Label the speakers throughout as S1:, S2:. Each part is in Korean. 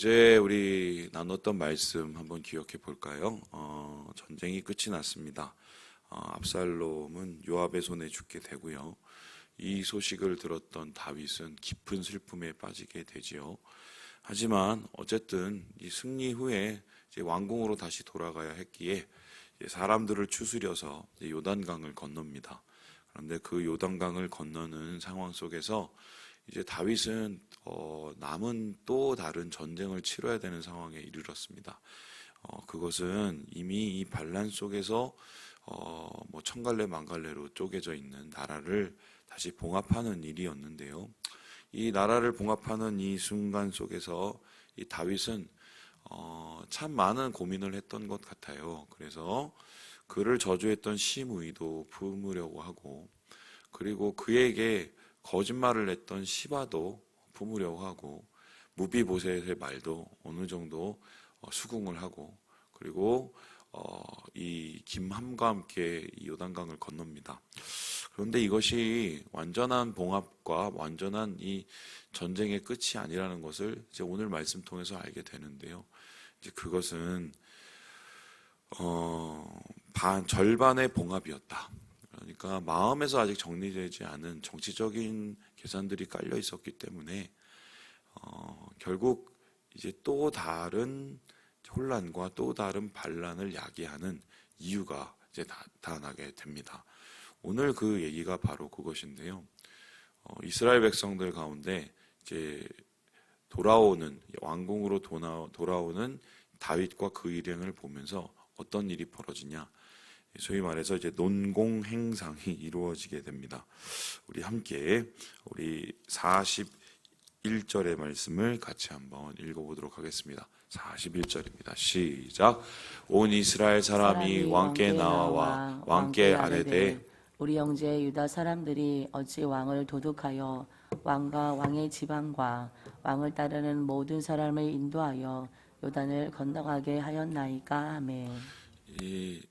S1: 어제 우리 나눴던 말씀 한번 기억해 볼까요? 전쟁이 끝이 났습니다. 압살롬은 요압의 손에 죽게 되고요. 이 소식을 들었던 다윗은 깊은 슬픔에 빠지게 되지요. 하지만 어쨌든 이 승리 후에 이제 왕궁으로 다시 돌아가야 했기에 사람들을 추스려서 요단강을 건넙니다. 그런데 그 요단강을 건너는 상황 속에서 이제 다윗은 남은 또 다른 전쟁을 치러야 되는 상황에 이르렀습니다. 그것은 이미 이 반란 속에서 뭐 천갈래 만갈래로 쪼개져 있는 나라를 다시 봉합하는 일이었는데요. 이 나라를 봉합하는 이 순간 속에서 이 다윗은 참 많은 고민을 했던 것 같아요. 그래서 그를 저주했던 시므이도 품으려고 하고, 그리고 그에게 거짓말을 했던 시바도 품으려고 하고, 무비보셋의 말도 어느 정도 수긍을 하고, 그리고 이 김함과 함께 이 요단강을 건넙니다. 그런데 이것이 완전한 봉합과 완전한 이 전쟁의 끝이 아니라는 것을 이제 오늘 말씀 통해서 알게 되는데요. 이제 그것은 절반의 봉합이었다. 그러니까 마음에서 아직 정리되지 않은 정치적인 계산들이 깔려 있었기 때문에 결국 이제 또 다른 혼란과 또 다른 반란을 야기하는 이유가 이제 나타나게 됩니다. 오늘 그 얘기가 바로 그것인데요. 이스라엘 백성들 가운데 이제 돌아오는 왕궁으로 돌아오는 다윗과 그 일행을 보면서 어떤 일이 벌어지냐? 소위 말해서 이제 논공 행상이 이루어지게 됩니다. 우리 함께 우리 41절의 말씀을 같이 한번 읽어보도록 하겠습니다. 41절입니다. 시작. 온 이스라엘 사람이 왕께 나와 왕께 아뢰되
S2: 우리 형제 유다 사람들이 어찌 왕을 도둑하여 왕과 왕의 지방과 왕을 따르는 모든 사람을 인도하여 요단을 건너가게 하였나이까. 아멘.
S1: 이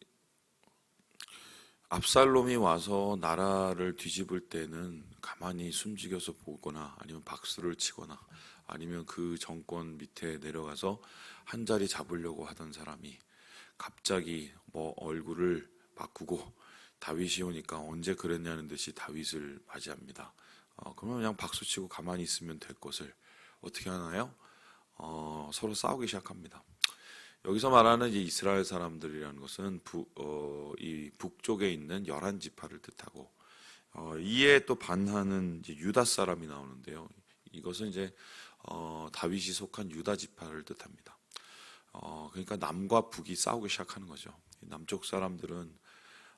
S1: 압살롬이 와서 나라를 뒤집을 때는 가만히 숨죽여서 보거나 아니면 박수를 치거나 아니면 그 정권 밑에 내려가서 한 자리 잡으려고 하던 사람이 갑자기 뭐 얼굴을 바꾸고 다윗이 오니까 언제 그랬냐는 듯이 다윗을 맞이합니다. 그러면 그냥 박수치고 가만히 있으면 될 것을 어떻게 하나요? 서로 싸우기 시작합니다. 여기서 말하는 이 이스라엘 사람들이라는 것은 이 북쪽에 있는 11지파를 뜻하고, 이에 또 반하는 이제 유다 사람이 나오는데요. 이것은 이제 다윗이 속한 유다 지파를 뜻합니다. 그러니까 남과 북이 싸우기 시작하는 거죠. 남쪽 사람들은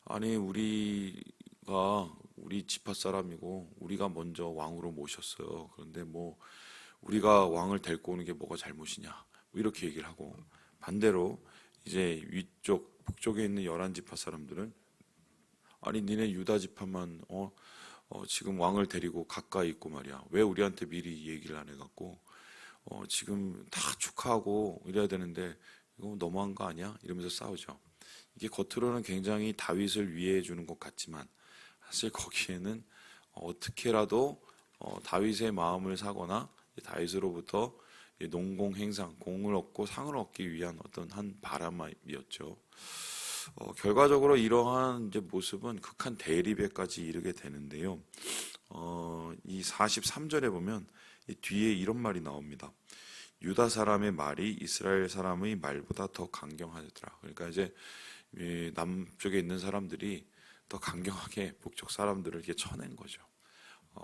S1: 아니 우리가 우리 지파 사람이고 우리가 먼저 왕으로 모셨어요. 그런데 뭐 우리가 왕을 데리고 오는 게 뭐가 잘못이냐? 뭐 이렇게 얘기를 하고, 반대로 이제 위쪽 북쪽에 있는 11지파 사람들은 아니 니네 유다 지파만 지금 왕을 데리고 가까이 있고 말이야. 왜 우리한테 미리 얘기를 안 해갖고 지금 다 축하하고 이래야 되는데 이거 너무한 거 아니야? 이러면서 싸우죠. 이게 겉으로는 굉장히 다윗을 위해해 주는 것 같지만 사실 거기에는 어떻게라도 다윗의 마음을 사거나 다윗으로부터 농공행상, 공을 얻고 상을 얻기 위한 어떤 한 바람이었죠. 결과적으로 이러한 이제 모습은 극한 대립에까지 이르게 되는데요. 이 43절에 보면 이 뒤에 이런 말이 나옵니다. 유다 사람의 말이 이스라엘 사람의 말보다 더 강경하더라. 그러니까 이제 남쪽에 있는 사람들이 더 강경하게 북쪽 사람들을 이렇게 쳐낸 거죠.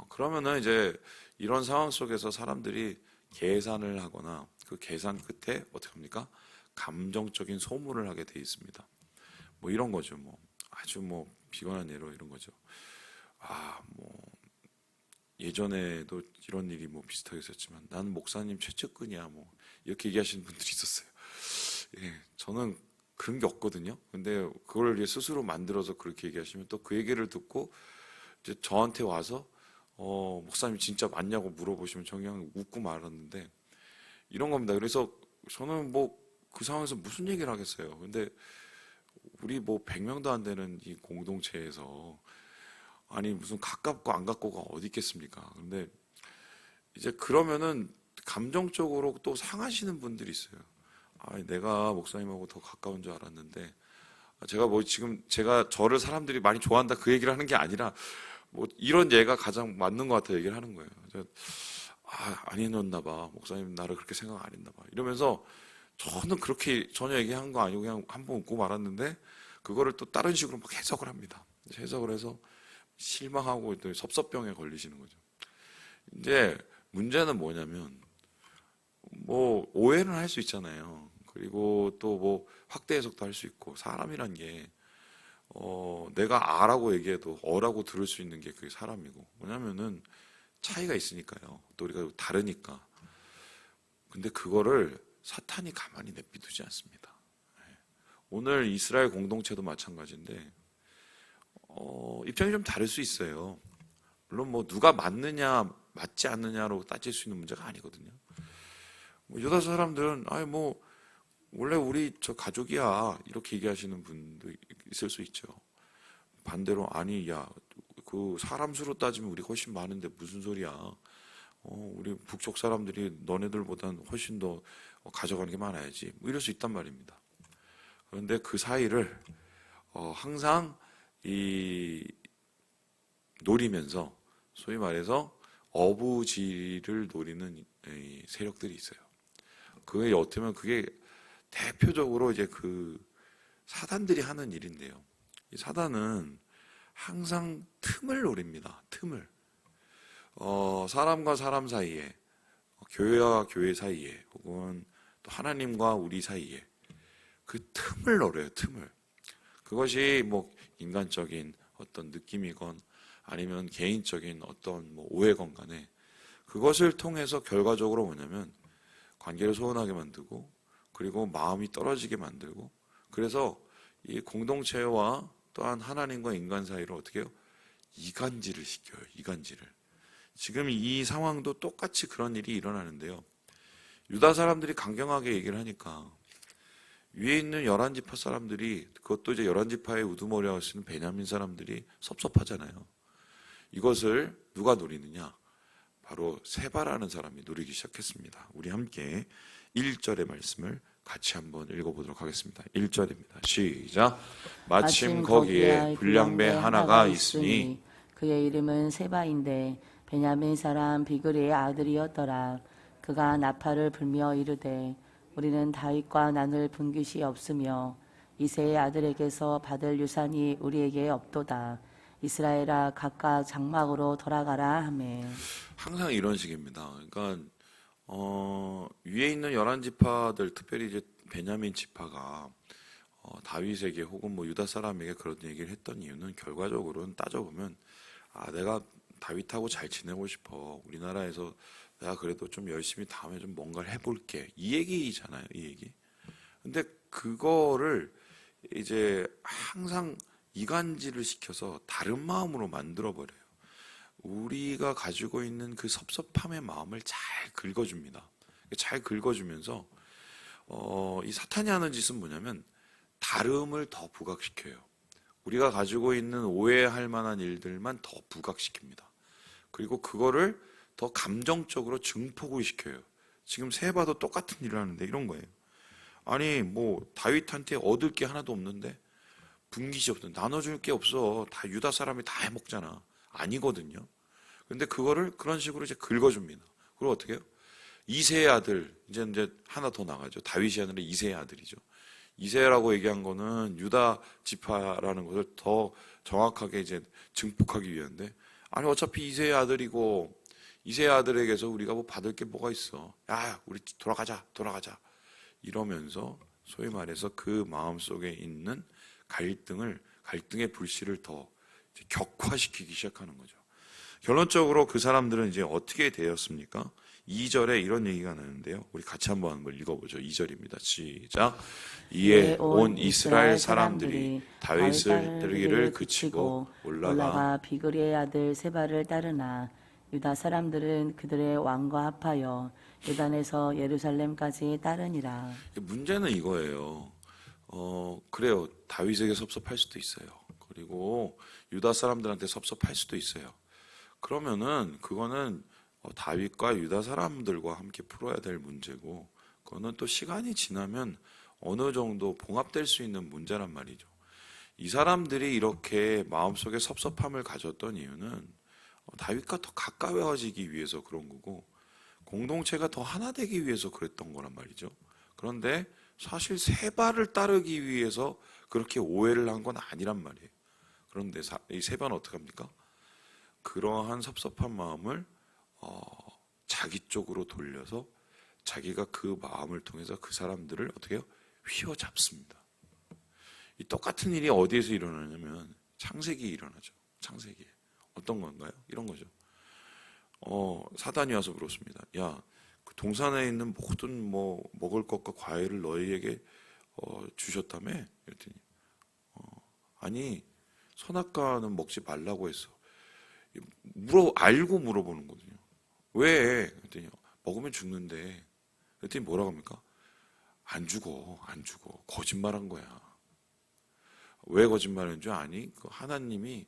S1: 그러면은 이제 이런 상황 속에서 사람들이 계산을 하거나 그 계산 끝에 어떻게 합니까? 감정적인 소모를 하게 돼 있습니다. 뭐 이런 거죠. 뭐 아주 뭐 비관한 예로 이런 거죠. 뭐 예전에도 이런 일이 뭐 비슷하게 있었지만 나는 목사님 최측근이야 뭐 이렇게 얘기하시는 분들이 있었어요. 예, 저는 그런 게 없거든요. 근데 그걸 이제 스스로 만들어서 그렇게 얘기하시면 또 그 얘기를 듣고 이제 저한테 와서 목사님 진짜 맞냐고 물어보시면 저 그냥 웃고 말았는데 이런 겁니다. 그래서 저는 뭐 그 상황에서 무슨 얘기를 하겠어요. 근데 우리 뭐 100명도 안 되는 이 공동체에서 아니 무슨 가깝고 안 가깝고가 어디 있겠습니까? 근데 이제 그러면은 감정적으로 또 상하시는 분들이 있어요. 아, 내가 목사님하고 더 가까운 줄 알았는데, 제가 뭐 지금 제가 저를 사람들이 많이 좋아한다 그 얘기를 하는 게 아니라 뭐 이런 예가 가장 맞는 것 같아 얘기를 하는 거예요. 아니었나 봐. 목사님 나를 그렇게 생각 안 했나 봐. 이러면서 저는 그렇게 전혀 얘기한 거 아니고 그냥 한번 웃고 말았는데 그거를 또 다른 식으로 막 해석을 합니다. 해석을 해서 실망하고 또 섭섭병에 걸리시는 거죠. 이제 문제는 뭐냐면 뭐 오해는 할 수 있잖아요. 그리고 또 뭐 확대 해석도 할 수 있고 사람이란 게 내가 아라고 얘기해도 어라고 들을 수 있는 게 그게 사람이고 뭐냐면은 차이가 있으니까요. 또 우리가 다르니까. 근데 그거를 사탄이 가만히 내비두지 않습니다. 오늘 이스라엘 공동체도 마찬가지인데 입장이 좀 다를 수 있어요. 물론 뭐 누가 맞느냐 맞지 않느냐로 따질 수 있는 문제가 아니거든요. 뭐 유다 사람들은 아니 뭐 원래 우리 저 가족이야 이렇게 얘기하시는 분도 있을 수 있죠. 반대로 아니 야 그 사람 수로 따지면 우리 훨씬 많은데 무슨 소리야. 우리 북쪽 사람들이 너네들보단 훨씬 더 가져가는 게 많아야지. 뭐 이럴 수 있단 말입니다. 그런데 그 사이를 항상 이 노리면서 소위 말해서 어부지리를 노리는 이 세력들이 있어요. 그게 어떻게 보면 그게 대표적으로 이제 그 사단들이 하는 일인데요. 이 사단은 항상 틈을 노립니다. 틈을. 사람과 사람 사이에, 교회와 교회 사이에, 혹은 또 하나님과 우리 사이에 그 틈을 노려요. 틈을. 그것이 뭐 인간적인 어떤 느낌이건 아니면 개인적인 어떤 뭐 오해건 간에 그것을 통해서 결과적으로 뭐냐면 관계를 소원하게 만들고 그리고 마음이 떨어지게 만들고 그래서 이 공동체와 또한 하나님과 인간 사이를 어떻게 해요? 이간질을 시켜요. 이간질을. 지금 이 상황도 똑같이 그런 일이 일어나는데요. 유다 사람들이 강경하게 얘기를 하니까 위에 있는 열한 지파 사람들이 그것도 이제 열한 지파의 우두머리하고 쓰는 베냐민 사람들이 섭섭하잖아요. 이것을 누가 노리느냐? 바로 세바라는 사람이 노리기 시작했습니다. 우리 함께 1절의 말씀을 같이 한번 읽어보도록 하겠습니다. 1절입니다. 시작. 마침 거기에 불량배 하나가 있으니
S2: 그의 이름은 세바인데 베냐민 사람 비그리의 아들이었더라. 그가 나팔을 불며 이르되 우리는 다윗과 나눌 분깃이 없으며 이새의 아들에게서 받을 유산이 우리에게 없도다. 이스라엘아 각각 장막으로 돌아가라 하매.
S1: 항상 이런 식입니다. 그러니까 위에 있는 열한 지파들, 특별히 이제 베냐민 지파가 다윗에게 혹은 뭐 유다 사람에게 그런 얘기를 했던 이유는 결과적으로는 따져보면 내가 다윗하고 잘 지내고 싶어. 우리나라에서 내가 그래도 좀 열심히 다음에 좀 뭔가를 해볼게. 이 얘기잖아요, 이 얘기. 근데 그거를 이제 항상 이간질을 시켜서 다른 마음으로 만들어버려요. 우리가 가지고 있는 그 섭섭함의 마음을 잘 긁어줍니다. 잘 긁어주면서 이 사탄이 하는 짓은 뭐냐면 다름을 더 부각시켜요. 우리가 가지고 있는 오해할 만한 일들만 더 부각시킵니다. 그리고 그거를 더 감정적으로 증폭을 시켜요. 지금 세바도 똑같은 일을 하는데 이런 거예요. 아니 뭐 다윗한테 얻을 게 하나도 없는데 분깃이 없어. 나눠줄 게 없어. 다 유다 사람이 다 해먹잖아. 아니거든요. 근데 그거를 그런 식으로 이제 긁어줍니다. 그리고 어떻게 해요? 이새의 아들, 이제 하나 더 나가죠. 다윗이 아니라 이새의 아들이죠. 이새라고 얘기한 거는 유다 지파라는 것을 더 정확하게 이제 증폭하기 위한데, 아니 어차피 이새의 아들이고 이새의 아들에게서 우리가 뭐 받을 게 뭐가 있어. 야, 우리 돌아가자. 이러면서 소위 말해서 그 마음 속에 있는 갈등의 불씨를 더 격화시키기 시작하는 거죠. 결론적으로 그 사람들은 이제 어떻게 되었습니까? 2절에 이런 얘기가 나는데요. 우리 같이 한번 읽어보죠. 2절입니다. 시작. 이에 온 이스라엘 사람들이 다윗을 따르기를 그치고 올라가
S2: 비그리의 아들 세바를 따르나 유다 사람들은 그들의 왕과 합하여 요단에서 예루살렘까지 따르니라.
S1: 문제는 이거예요. 그래요. 다윗에게 섭섭할 수도 있어요. 그리고 유다 사람들한테 섭섭할 수도 있어요. 그러면은 그거는 다윗과 유다 사람들과 함께 풀어야 될 문제고, 그거는 또 시간이 지나면 어느 정도 봉합될 수 있는 문제란 말이죠. 이 사람들이 이렇게 마음속에 섭섭함을 가졌던 이유는 다윗과 더 가까워지기 위해서 그런 거고, 공동체가 더 하나 되기 위해서 그랬던 거란 말이죠. 그런데 사실 세 발을 따르기 위해서 그렇게 오해를 한 건 아니란 말이에요. 그런데 이 세 발은 어떻게 합니까? 그러한 섭섭한 마음을 자기 쪽으로 돌려서 자기가 그 마음을 통해서 그 사람들을 어떻게 해요? 휘어잡습니다. 이 똑같은 일이 어디에서 일어나냐면 창세기에 일어나죠. 창세기에. 어떤 건가요? 이런 거죠. 사단이 와서 그렇습니다. 야, 그 동산에 있는 모든 뭐 먹을 것과 과일을 너희에게 주셨다며? 그랬더니 아니, 선악과는 먹지 말라고 했어. 알고 물어보는 거거든요. 왜? 그랬더니 먹으면 죽는데. 그랬더니 뭐라고 합니까? 안 죽어. 거짓말한 거야. 왜 거짓말한 줄 아니? 그 하나님이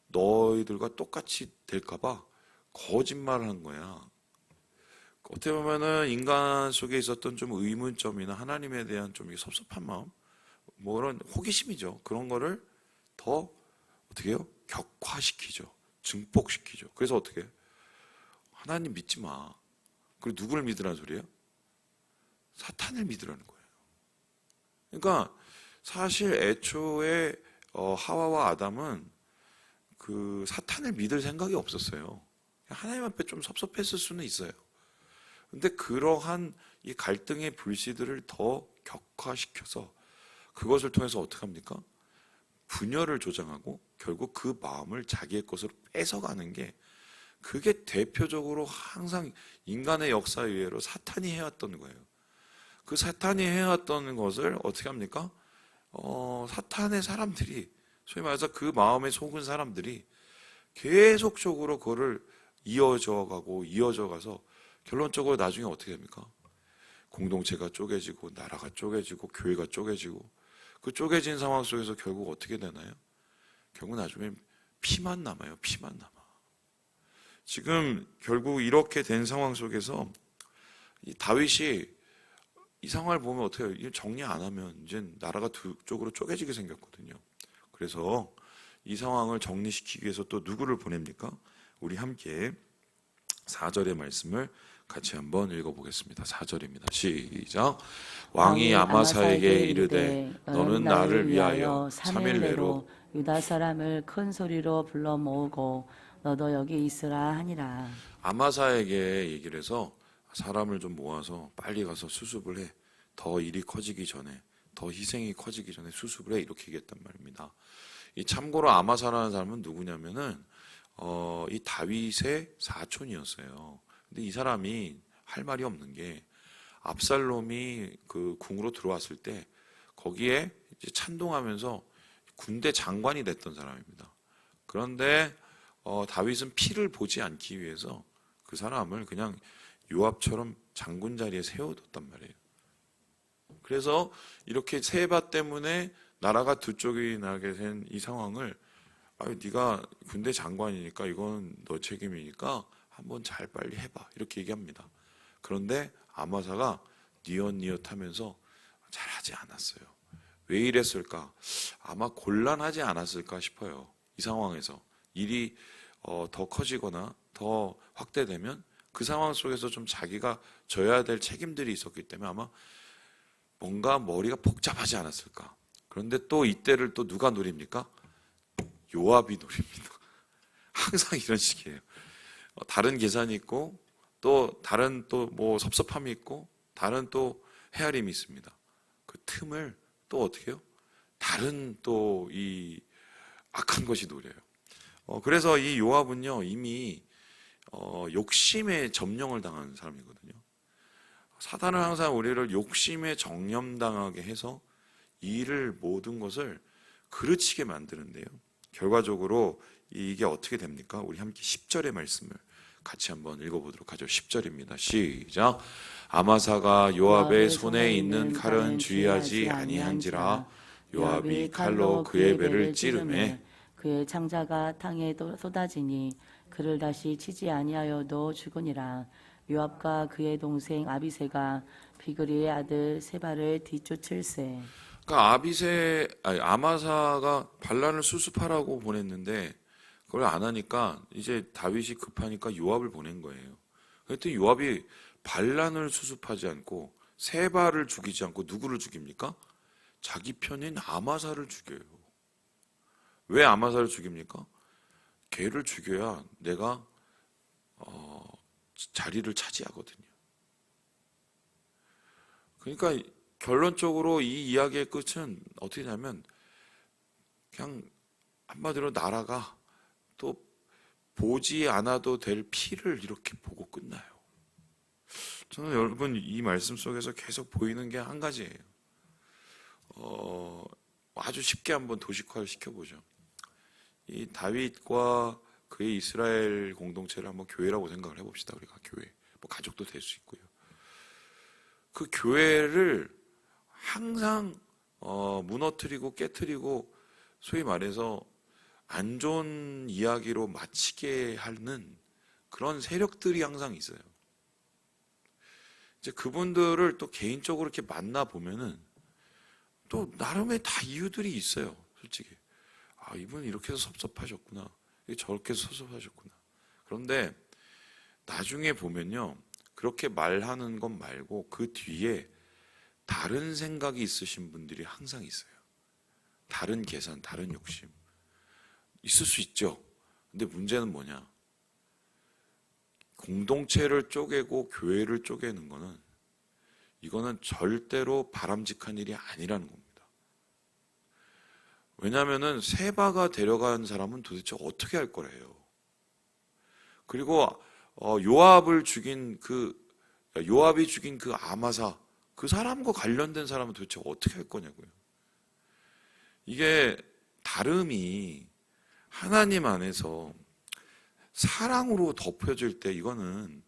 S1: 너희들과 똑같이 될까봐 거짓말한 거야. 어떻게 보면은 인간 속에 있었던 좀 의문점이나 하나님에 대한 좀 섭섭한 마음, 뭐 그런 호기심이죠. 그런 거를 더 어떻게 해요? 격화시키죠. 증폭시키죠. 그래서 어떻게 해요? 하나님 믿지 마. 그리고 누구를 믿으라는 소리예요? 사탄을 믿으라는 거예요. 그러니까 사실 애초에 하와와 아담은 그 사탄을 믿을 생각이 없었어요. 하나님 앞에 좀 섭섭했을 수는 있어요. 근데 그러한 이 갈등의 불씨들을 더 격화시켜서 그것을 통해서 어떻게 합니까? 분열을 조장하고 결국 그 마음을 자기의 것으로 뺏어가는 게, 그게 대표적으로 항상 인간의 역사 이외로 사탄이 해왔던 거예요. 그 사탄이 해왔던 것을 어떻게 합니까? 사탄의 사람들이, 소위 말해서 그 마음에 속은 사람들이 계속적으로 그거를 이어져 가서 결론적으로 나중에 어떻게 됩니까? 공동체가 쪼개지고 나라가 쪼개지고 교회가 쪼개지고, 그 쪼개진 상황 속에서 결국 어떻게 되나요? 결국 나중에 피만 남아요. 피만 남아. 지금 결국 이렇게 된 상황 속에서 이 다윗이 이 상황을 보면 어떻게 해요? 이걸 정리 안 하면 이제 나라가 두 쪽으로 쪼개지게 생겼거든요. 그래서 이 상황을 정리시키기 위해서 또 누구를 보냅니까? 우리 함께 4절의 말씀을 같이 한번 읽어보겠습니다. 4절입니다. 시작. 왕이 아마사에게 이르되 너는 나를 위하여 3일 내로
S2: 유다 사람을 큰 소리로 불러 모으고 너도 여기 있으라 하니라.
S1: 아마사에게 얘기를 해서 사람을 좀 모아서 빨리 가서 수습을 해. 더 일이 커지기 전에, 더 희생이 커지기 전에 수습을 해. 이렇게 얘기했단 말입니다. 이 참고로 아마사라는 사람은 누구냐면은 이 다윗의 사촌이었어요. 근데 이 사람이 할 말이 없는 게, 압살롬이 그 궁으로 들어왔을 때 거기에 이제 찬동하면서 군대 장관이 됐던 사람입니다. 그런데 다윗은 피를 보지 않기 위해서 그 사람을 그냥 요압처럼 장군 자리에 세워뒀단 말이에요. 그래서 이렇게 세바 때문에 나라가 두 쪽이 나게 된 이 상황을, 네가 군대 장관이니까 이건 너 책임이니까 한번 잘 빨리 해봐, 이렇게 얘기합니다. 그런데 아마사가 니엇니엇하면서 잘하지 않았어요. 왜 이랬을까? 아마 곤란하지 않았을까 싶어요. 이 상황에서 일이 더 커지거나 더 확대되면 그 상황 속에서 좀 자기가 져야 될 책임들이 있었기 때문에 아마 뭔가 머리가 복잡하지 않았을까. 그런데 또 이때를 또 누가 노립니까? 요압이 노립니다. 항상 이런 식이에요. 다른 계산이 있고 또 다른 또 뭐 섭섭함이 있고 다른 또 헤아림이 있습니다. 그 틈을 또 어떻게 해요? 다른 또 이 악한 것이 노려요. 그래서 이 요압은요 이미 욕심에 점령을 당한 사람이거든요. 사단은 항상 우리를 욕심에 정념당하게 해서 일을 모든 것을 그르치게 만드는데요. 결과적으로 이게 어떻게 됩니까? 우리 함께 10절의 말씀을 같이 한번 읽어보도록 하죠. 10절입니다. 시작. 아마사가 요압의 손에 있는 칼은 주의하지 아니한지라 요압이 칼로 그의 배를 찌르매
S2: 그의 창자가 땅에 쏟아지니 그를 다시 치지 아니하여도 죽으니라. 요압과 그의 동생 아비새가 비그리의 아들 세바를 뒤쫓을세.
S1: 그러니까 아마사가 반란을 수습하라고 보냈는데 그걸 안 하니까 이제 다윗이 급하니까 요압을 보낸 거예요. 그랬더니 요압이 반란을 수습하지 않고 세바를 죽이지 않고 누구를 죽입니까? 자기 편인 아마사를 죽여요. 왜 아마사를 죽입니까? 걔를 죽여야 내가 자리를 차지하거든요. 그러니까 결론적으로 이 이야기의 끝은 어떻게 되냐면 그냥 한마디로 나라가 또 보지 않아도 될 피를 이렇게 보고 끝나요. 저는 여러분 이 말씀 속에서 계속 보이는 게 한 가지예요. 아주 쉽게 한번 도식화를 시켜보죠. 이 다윗과 그의 이스라엘 공동체를 한번 교회라고 생각을 해봅시다. 우리가 교회, 뭐 가족도 될 수 있고요. 그 교회를 항상 무너뜨리고 깨뜨리고 소위 말해서 안 좋은 이야기로 마치게 하는 그런 세력들이 항상 있어요. 이제 그분들을 또 개인적으로 이렇게 만나 보면은 또 나름의 다 이유들이 있어요. 솔직히 이분은 이렇게 해서 섭섭하셨구나, 저렇게 해서 섭섭하셨구나. 그런데 나중에 보면요, 그렇게 말하는 것 말고 그 뒤에 다른 생각이 있으신 분들이 항상 있어요. 다른 계산, 다른 욕심 있을 수 있죠. 근데 문제는 뭐냐? 공동체를 쪼개고 교회를 쪼개는 거는 이거는 절대로 바람직한 일이 아니라는 겁니다. 왜냐하면은 세바가 데려간 사람은 도대체 어떻게 할 거래요. 그리고 요압이 죽인 그 아마사, 그 사람과 관련된 사람은 도대체 어떻게 할 거냐고요. 이게 다름이 하나님 안에서 사랑으로 덮여질 때 이거는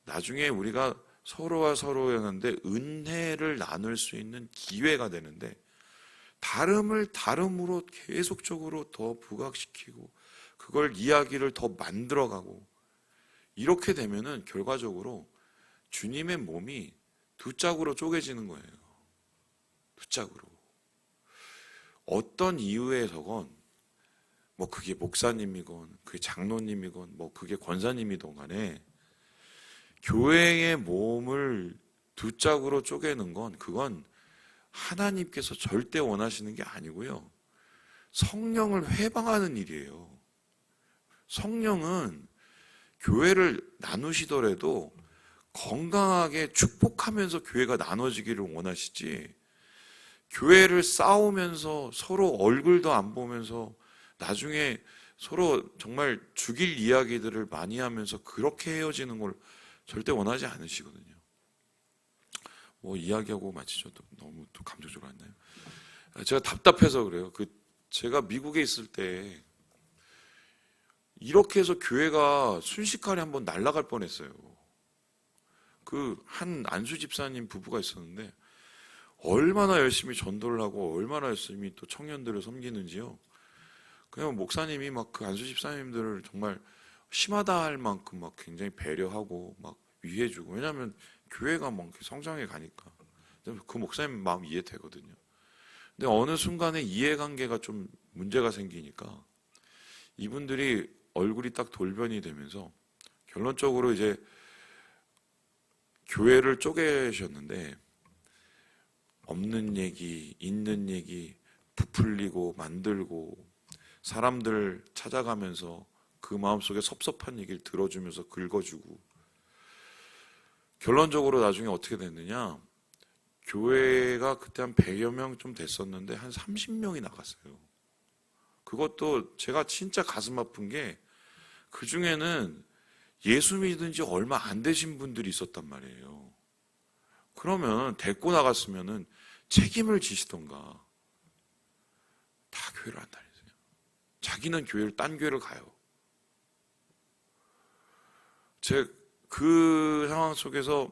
S1: 나중에 우리가 서로와 서로였는데 은혜를 나눌 수 있는 기회가 되는데, 다름을 다름으로 계속적으로 더 부각시키고 그걸 이야기를 더 만들어가고 이렇게 되면은 결과적으로 주님의 몸이 두 짝으로 쪼개지는 거예요. 두 짝으로. 어떤 이유에서건 뭐 그게 목사님이건 그게 장로님이건 뭐 그게 권사님이든 간에 교회의 몸을 두 짝으로 쪼개는 건 그건 하나님께서 절대 원하시는 게 아니고요. 성령을 회방하는 일이에요. 성령은 교회를 나누시더라도 건강하게 축복하면서 교회가 나눠지기를 원하시지, 교회를 싸우면서 서로 얼굴도 안 보면서 나중에 서로 정말 죽일 이야기들을 많이 하면서 그렇게 헤어지는 걸 절대 원하지 않으시거든요. 뭐 이야기하고 마치죠. 너무 또 감정적으로 안 나요. 제가 답답해서 그래요. 제가 미국에 있을 때 이렇게 해서 교회가 순식간에 한번 날아갈 뻔했어요. 한 안수 집사님 부부가 있었는데 얼마나 열심히 전도를 하고 얼마나 열심히 또 청년들을 섬기는지요. 그냥 목사님이 막 그 안수 집사님들을 정말 심하다 할 만큼 막 굉장히 배려하고 막 위해주고, 왜냐하면 교회가 막 성장해 가니까 그 목사님 마음 이해되거든요. 근데 어느 순간에 이해관계가 좀 문제가 생기니까 이분들이 얼굴이 딱 돌변이 되면서 결론적으로 이제 교회를 쪼개셨는데, 없는 얘기, 있는 얘기 부풀리고 만들고 사람들 찾아가면서 그 마음속에 섭섭한 얘기를 들어주면서 긁어주고, 결론적으로 나중에 어떻게 됐느냐, 교회가 그때 한 100여 명 좀 됐었는데 한 30명이 나갔어요. 그것도 제가 진짜 가슴 아픈 게 그 중에는 예수 믿은 지 얼마 안 되신 분들이 있었단 말이에요. 그러면 데리고 나갔으면은 책임을 지시던가. 다 교회를 안 다니세요. 자기는 딴 교회를 가요. 그 상황 속에서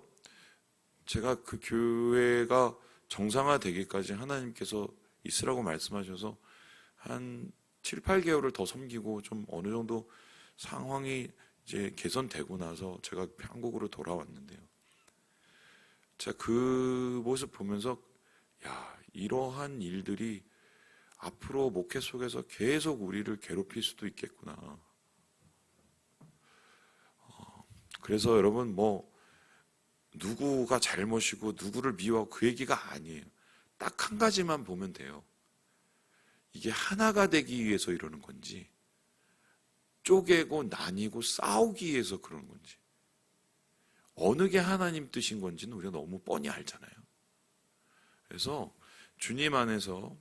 S1: 제가 그 교회가 정상화되기까지 하나님께서 있으라고 말씀하셔서 한 7, 8개월을 더 섬기고 좀 어느 정도 상황이 이제 개선되고 나서 제가 한국으로 돌아왔는데요. 제가 그 모습 보면서 야, 이러한 일들이 앞으로 목회 속에서 계속 우리를 괴롭힐 수도 있겠구나. 그래서 여러분 뭐 누구가 잘못이고 누구를 미워하고 그 얘기가 아니에요. 딱 한 가지만 보면 돼요. 이게 하나가 되기 위해서 이러는 건지 쪼개고 나뉘고 싸우기 위해서 그러는 건지 어느 게 하나님 뜻인 건지는 우리가 너무 뻔히 알잖아요. 그래서 주님 안에서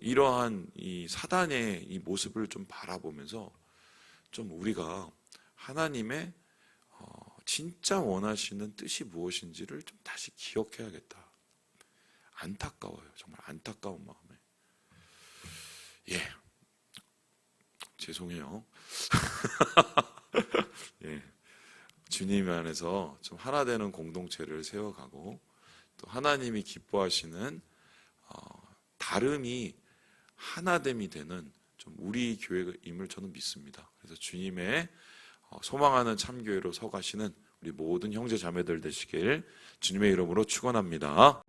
S1: 이러한 이 사단의 이 모습을 좀 바라보면서 좀 우리가 하나님의 진짜 원하시는 뜻이 무엇인지를 좀 다시 기억해야겠다. 안타까워요. 정말 안타까운 마음에. 예. 죄송해요. 예. 주님 안에서 좀 하나 되는 공동체를 세워가고 또 하나님이 기뻐하시는 다름이 하나됨이 되는 좀 우리 교회임을 저는 믿습니다. 그래서 주님의 소망하는 참교회로 서가시는 우리 모든 형제 자매들 되시길 주님의 이름으로 축원합니다.